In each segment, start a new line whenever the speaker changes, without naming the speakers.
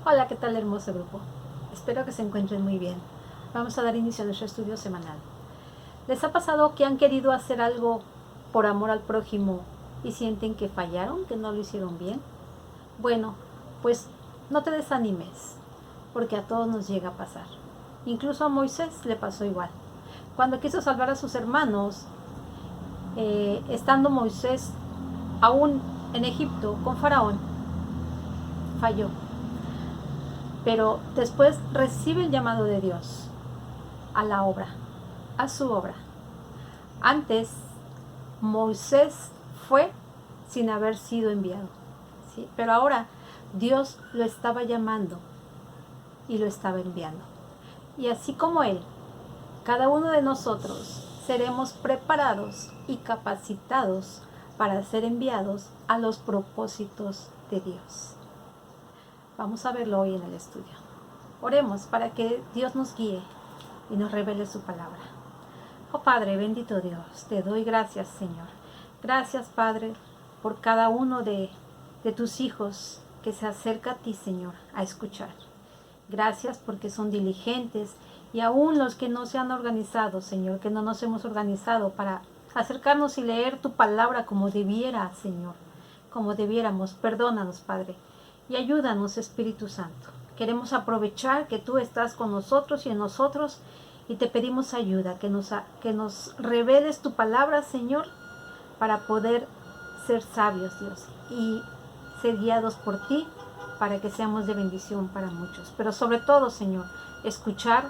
Hola, ¿qué tal, hermoso grupo? Espero que se encuentren muy bien. Vamos a dar inicio a nuestro estudio semanal. ¿Les ha pasado que han querido hacer algo por amor al prójimo y sienten que fallaron, que no lo hicieron bien? Bueno, pues no te desanimes, porque a todos nos llega a pasar. Incluso a Moisés le pasó igual. Cuando quiso salvar a sus hermanos, estando Moisés aún en Egipto con Faraón, falló. Pero después recibe el llamado de Dios a la obra, a su obra. Antes, Moisés fue sin haber sido enviado, ¿sí? Pero ahora Dios lo estaba llamando y lo estaba enviando. Y así como Él, cada uno de nosotros seremos preparados y capacitados para ser enviados a los propósitos de Dios. Vamos a verlo hoy en el estudio. Oremos para que Dios nos guíe y nos revele su palabra. Oh Padre, bendito Dios, te doy gracias, Señor. Gracias, Padre, por cada uno de tus hijos que se acerca a ti, Señor, a escuchar. Gracias porque son diligentes y aún los que no se han organizado, Señor, que no nos hemos organizado para acercarnos y leer tu palabra como debiera, Señor, como debiéramos. Perdónanos, Padre, y ayúdanos, Espíritu Santo. Queremos aprovechar que tú estás con nosotros y en nosotros y te pedimos ayuda, que nos reveles tu palabra, Señor, para poder ser sabios, Dios, y ser guiados por ti para que seamos de bendición para muchos. Pero sobre todo, Señor, escuchar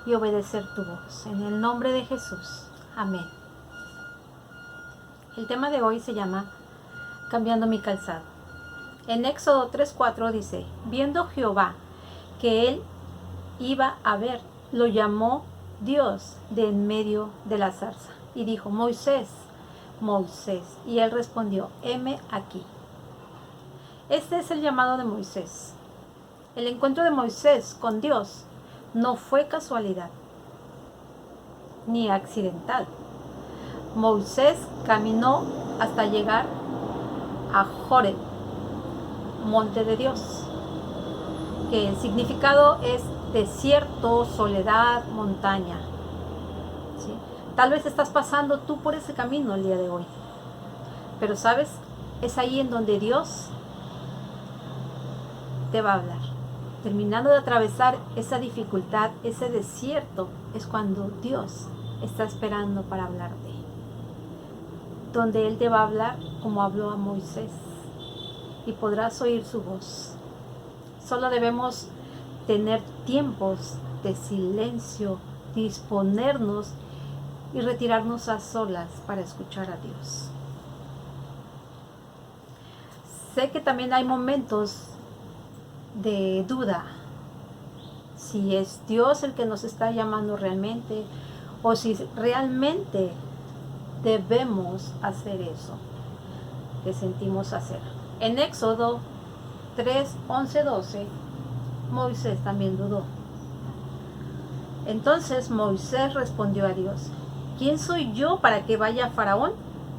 y obedecer tu voz. En el nombre de Jesús. Amén. El tema de hoy se llama Cambiando mi calzado. En Éxodo 3:4 dice, viendo Jehová que él iba a ver, lo llamó Dios de en medio de la zarza y dijo, Moisés, Moisés. Y él respondió, heme aquí. Este es el llamado de Moisés. El encuentro de Moisés con Dios no fue casualidad ni accidental. Moisés caminó hasta llegar a Horeb, monte de Dios, que el significado es desierto, soledad, montaña, ¿sí? Tal vez estás pasando tú por ese camino el día de hoy, pero sabes, es ahí en donde Dios te va a hablar. Terminando de atravesar esa dificultad, ese desierto, es cuando Dios está esperando para hablarte, donde Él te va a hablar como habló a Moisés y podrás oír su voz. Solo debemos tener tiempos de silencio, disponernos y retirarnos a solas para escuchar a Dios. Sé que también hay momentos de duda, si es Dios el que nos está llamando realmente o si realmente debemos hacer eso que sentimos hacer. En Éxodo 3, 11, 12, Moisés también dudó. Entonces Moisés respondió a Dios, ¿quién soy yo para que vaya a Faraón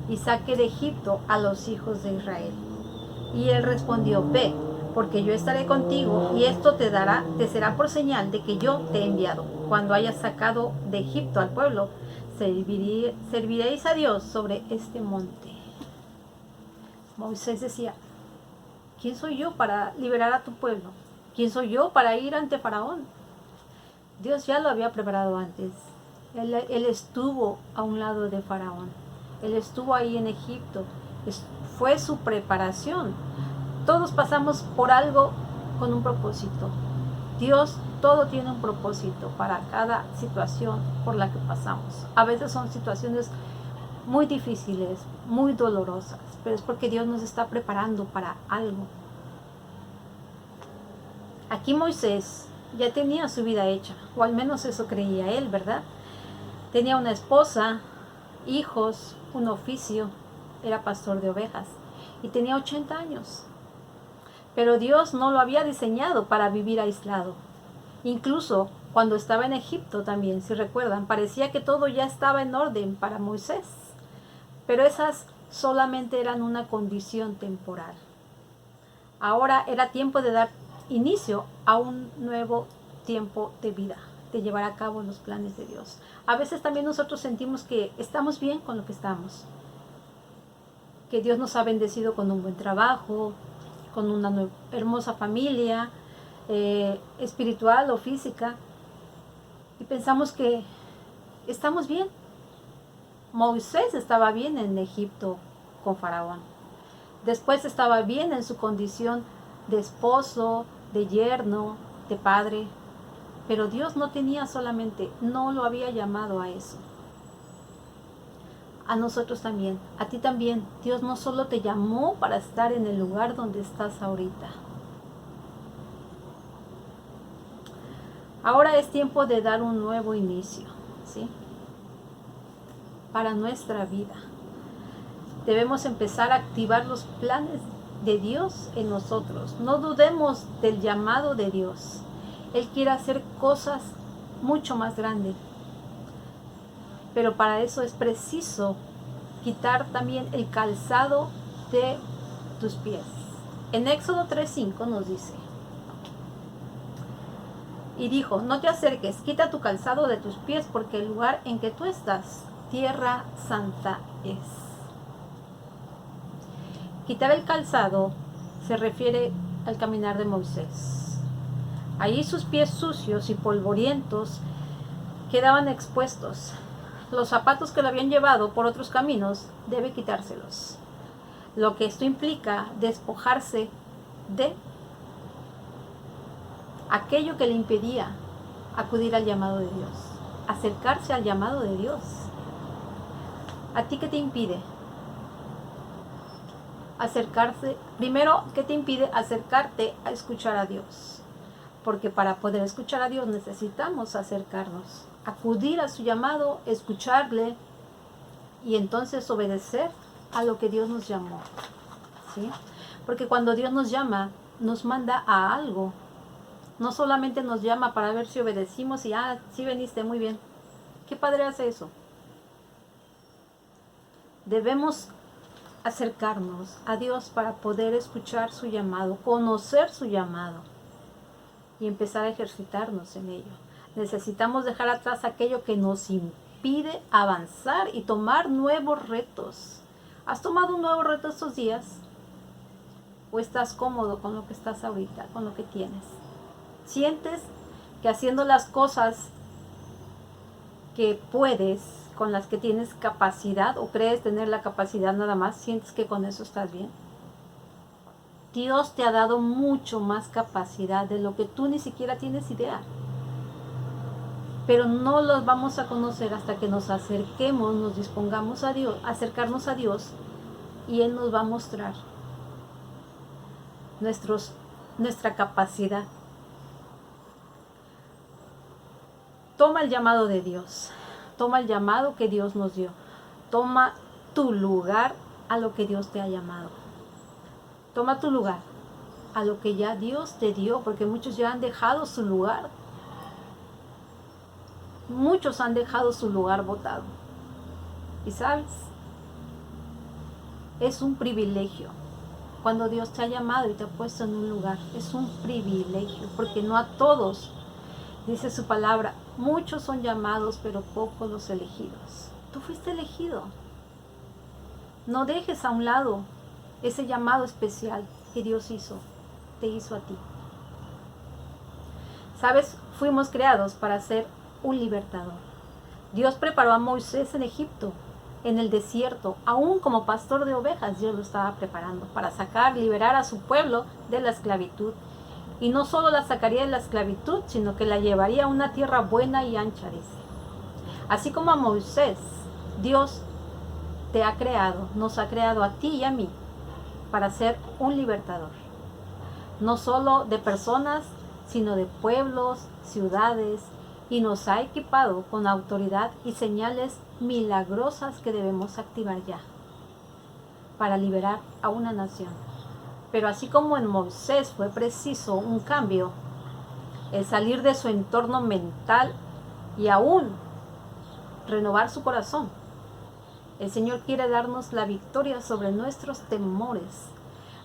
y saque de Egipto a los hijos de Israel? Y él respondió, ve, porque yo estaré contigo y esto te será por señal de que yo te he enviado. Cuando hayas sacado de Egipto al pueblo, serviréis a Dios sobre este monte. Moisés decía, ¿quién soy yo para liberar a tu pueblo? ¿Quién soy yo para ir ante Faraón? Dios ya lo había preparado antes. Él estuvo a un lado de Faraón. Él estuvo ahí en Egipto. Fue su preparación. Todos pasamos por algo con un propósito. Dios, todo tiene un propósito para cada situación por la que pasamos. A veces son situaciones muy difíciles, muy dolorosas, pero es porque Dios nos está preparando para algo. Aquí Moisés ya tenía su vida hecha, o al menos eso creía él, ¿verdad? Tenía una esposa, hijos, un oficio, era pastor de ovejas y tenía 80 años. Pero Dios no lo había diseñado para vivir aislado. Incluso cuando estaba en Egipto también, si recuerdan, parecía que todo ya estaba en orden para Moisés. Pero esas solamente eran una condición temporal. Ahora era tiempo de dar inicio a un nuevo tiempo de vida, de llevar a cabo los planes de Dios. A veces también nosotros sentimos que estamos bien con lo que estamos, que Dios nos ha bendecido con un buen trabajo, con una hermosa familia, espiritual o física, y pensamos que estamos bien. Moisés estaba bien en Egipto con Faraón. Después estaba bien en su condición de esposo, de yerno, de padre. Pero Dios no lo había llamado a eso. A nosotros también, a ti también. Dios no solo te llamó para estar en el lugar donde estás ahorita. Ahora es tiempo de dar un nuevo inicio, ¿sí? Para nuestra vida. Debemos empezar a activar los planes de Dios en nosotros. No dudemos del llamado de Dios. Él quiere hacer cosas mucho más grandes. Pero para eso es preciso quitar también el calzado de tus pies. En Éxodo 3:5 nos dice: y dijo, no te acerques, quita tu calzado de tus pies, porque el lugar en que tú estás, tierra santa es. Quitar el calzado se refiere al caminar de Moisés. Allí sus pies sucios y polvorientos quedaban expuestos. Los zapatos que lo habían llevado por otros caminos, debe quitárselos. Lo que esto implica, despojarse de aquello que le impedía acudir al llamado de Dios, acercarse al llamado de Dios. ¿A ti qué te impide acercarse? Primero, ¿qué te impide acercarte a escuchar a Dios? Porque para poder escuchar a Dios necesitamos acercarnos, acudir a su llamado, escucharle y entonces obedecer a lo que Dios nos llamó, ¿sí? Porque cuando Dios nos llama, nos manda a algo. No solamente nos llama para ver si obedecimos y, sí veniste, muy bien. ¿Qué padre hace eso? Debemos acercarnos a Dios para poder escuchar su llamado, conocer su llamado y empezar a ejercitarnos en ello. Necesitamos dejar atrás aquello que nos impide avanzar y tomar nuevos retos. ¿Has tomado un nuevo reto estos días? ¿O estás cómodo con lo que estás ahorita, con lo que tienes? ¿Sientes que haciendo las cosas que puedes, con las que tienes capacidad, o crees tener la capacidad nada más, sientes que con eso estás bien? Dios te ha dado mucho más capacidad de lo que tú ni siquiera tienes idea. Pero no los vamos a conocer hasta que nos acerquemos, nos dispongamos a Dios, acercarnos a Dios, y Él nos va a mostrar nuestra capacidad. Toma el llamado de Dios, toma el llamado que Dios nos dio, toma tu lugar a lo que Dios te ha llamado. Toma tu lugar a lo que ya Dios te dio, porque muchos ya han dejado su lugar. Muchos han dejado su lugar botado. Y sabes, es un privilegio. Cuando Dios te ha llamado y te ha puesto en un lugar, es un privilegio, porque no a todos, dice su palabra, muchos son llamados, pero pocos los elegidos. Tú fuiste elegido. No dejes a un lado ese llamado especial que Dios te hizo a ti. ¿Sabes? Fuimos creados para ser un libertador. Dios preparó a Moisés en Egipto, en el desierto, aún como pastor de ovejas. Dios lo estaba preparando para liberar a su pueblo de la esclavitud. Y no solo la sacaría de la esclavitud, sino que la llevaría a una tierra buena y ancha, dice. Así como a Moisés, Dios te ha creado, nos ha creado a ti y a mí para ser un libertador. No solo de personas, sino de pueblos, ciudades, y nos ha equipado con autoridad y señales milagrosas que debemos activar ya para liberar a una nación. Pero así como en Moisés fue preciso un cambio, el salir de su entorno mental y aún renovar su corazón, el Señor quiere darnos la victoria sobre nuestros temores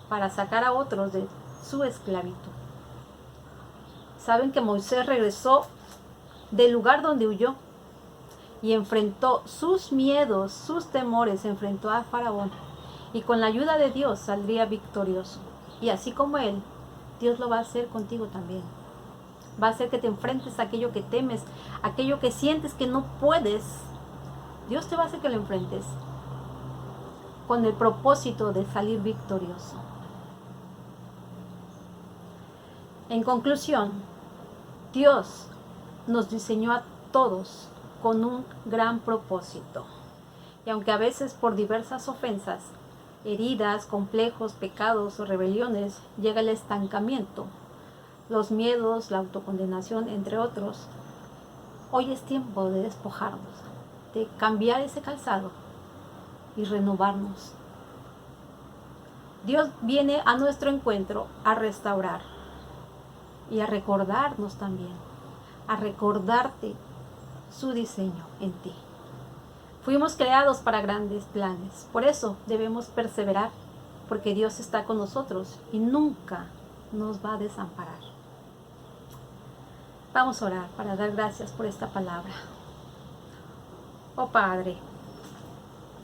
para sacar a otros de su esclavitud. Saben que Moisés regresó del lugar donde huyó y enfrentó sus miedos, sus temores, enfrentó a Faraón y con la ayuda de Dios saldría victorioso. Y así como él, Dios lo va a hacer contigo también. Va a hacer que te enfrentes a aquello que temes, aquello que sientes que no puedes. Dios te va a hacer que lo enfrentes con el propósito de salir victorioso. En conclusión, Dios nos diseñó a todos con un gran propósito. Y aunque a veces por diversas ofensas, heridas, complejos, pecados o rebeliones llega el estancamiento, los miedos, la autocondenación, entre otros, hoy es tiempo de despojarnos, de cambiar ese calzado y renovarnos. Dios viene a nuestro encuentro a restaurar y a recordarnos también, a recordarte su diseño en ti. Fuimos creados para grandes planes, por eso debemos perseverar, porque Dios está con nosotros y nunca nos va a desamparar. Vamos a orar para dar gracias por esta palabra. Oh Padre,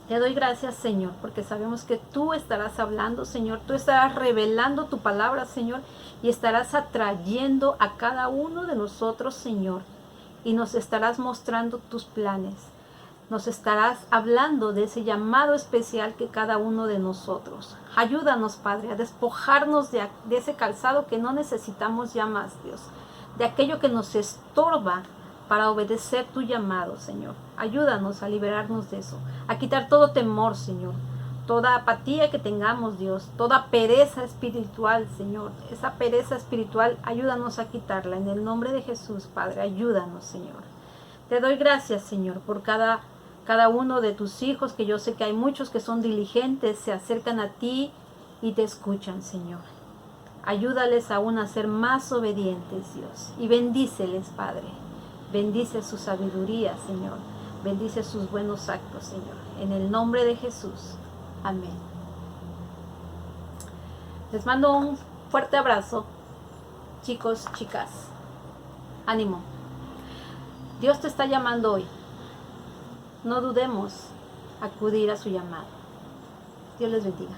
te doy gracias, Señor, porque sabemos que tú estarás hablando, Señor. Tú estarás revelando tu palabra, Señor, y estarás atrayendo a cada uno de nosotros, Señor, y nos estarás mostrando tus planes. Nos estarás hablando de ese llamado especial que cada uno de nosotros. Ayúdanos, Padre, a despojarnos de ese calzado que no necesitamos ya más, Dios, de aquello que nos estorba para obedecer tu llamado, Señor. Ayúdanos a liberarnos de eso, a quitar todo temor, Señor, toda apatía que tengamos, Dios, toda pereza espiritual, Señor. Esa pereza espiritual, ayúdanos a quitarla. En el nombre de Jesús, Padre, ayúdanos, Señor. Te doy gracias, Señor, por cada uno de tus hijos, que yo sé que hay muchos que son diligentes, se acercan a ti y te escuchan, Señor. Ayúdales aún a ser más obedientes, Dios, y bendíceles, Padre. Bendice su sabiduría, Señor. Bendice sus buenos actos, Señor. En el nombre de Jesús. Amén. Les mando un fuerte abrazo, chicos, chicas. Ánimo. Dios te está llamando hoy. No dudemos acudir a su llamado. Dios les bendiga.